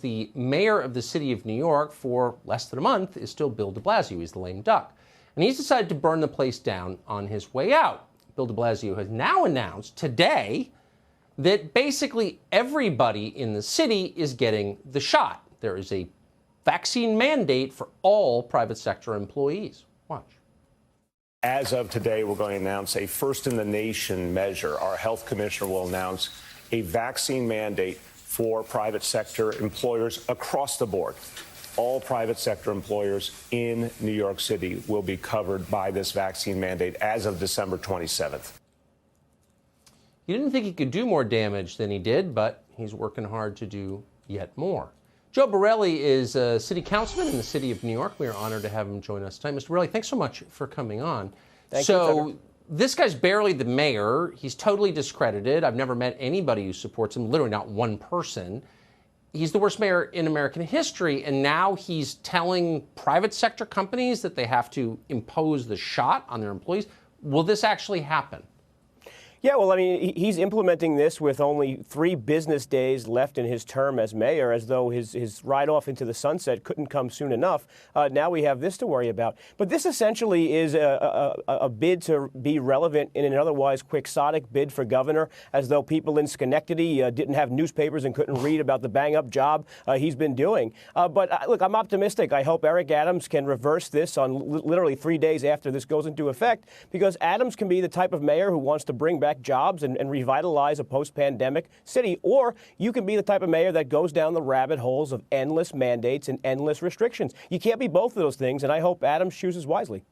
The mayor of the city of New York for less than a month is still Bill de Blasio. He's the lame duck. And he's decided to burn the place down on his way out. Bill de Blasio has now announced today that basically everybody in the city is getting the shot. There is a vaccine mandate for all private sector employees. Watch. As of today, we're going to announce a first-in-the-nation measure. Our health commissioner will announce a vaccine mandate for private sector employers across the board. All private sector employers in New York City will be covered by this vaccine mandate as of December 27th. He didn't think he could do more damage than he did, but he's working hard to do yet more. Joe Borelli is a city councilman in the city of New York. We are honored to have him join us tonight. Mr. Borelli, thanks so much for coming on. Thank you, Tucker. This guy's barely the mayor. He's totally discredited. I've never met anybody who supports him, literally not one person. He's the worst mayor in American history, and now he's telling private sector companies that they have to impose the shot on their employees. Will this actually happen? Yeah, well, I mean, he's implementing this with only 3 business days left in his term as mayor, as though his ride off into the sunset couldn't come soon enough. Now we have this to worry about. But this essentially is a bid to be relevant in an otherwise quixotic bid for governor, as though people in Schenectady didn't have newspapers and couldn't read about the bang-up job he's been doing. But look, I'm optimistic. I hope Eric Adams can reverse this on literally 3 days after this goes into effect, because Adams can be the type of mayor who wants to bring back jobs and revitalize a post-pandemic city. Or you can be the type of mayor that goes down the rabbit holes of endless mandates and endless restrictions. You can't be both of those things, and I hope Adams chooses wisely.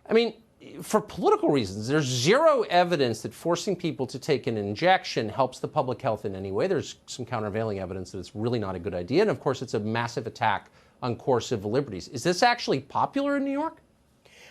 I mean, for political reasons, there's zero evidence that forcing people to take an injection helps the public health in any way. There's some countervailing evidence that it's really not a good idea. And of course, it's a massive attack on core civil liberties. Is this actually popular in New York?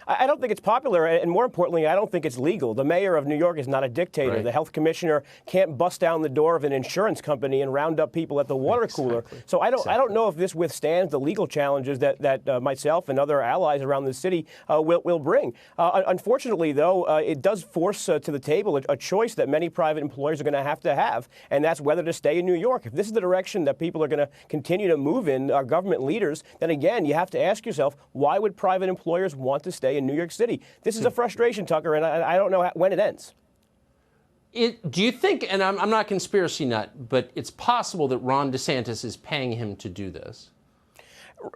I don't think it's popular, and more importantly, I don't think it's legal. The mayor of New York is not a dictator. Right. The health commissioner can't bust down the door of an insurance company and round up people at the water cooler. So I don't know if this withstands the legal challenges that myself and other allies around the city will bring. Unfortunately, though, it does force to the table a choice that many private employers are going to have, and that's whether to stay in New York. If this is the direction that people are going to continue to move in, our government leaders, then again, you have to ask yourself, why would private employers want to stay in New York City? This is a frustration, Tucker, and I don't know when it ends. Do you think, and I'm not a conspiracy nut, but it's possible that Ron DeSantis is paying him to do this?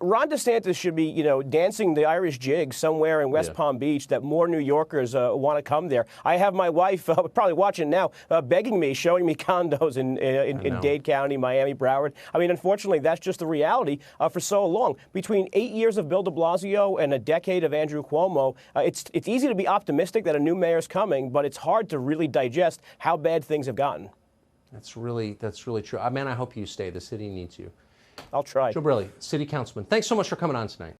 Ron DeSantis should be, dancing the Irish jig somewhere in West Palm Beach that more New Yorkers want to come there. I have my wife, probably watching now, begging me, showing me condos in Dade County, Miami, Broward. I mean, unfortunately, that's just the reality for so long. Between 8 years of Bill de Blasio and a decade of Andrew Cuomo, it's easy to be optimistic that a new mayor's coming, but it's hard to really digest how bad things have gotten. That's really true. Man, I hope you stay. The city needs you. I'll try. Joe Borelli, City Councilman, thanks so much for coming on tonight.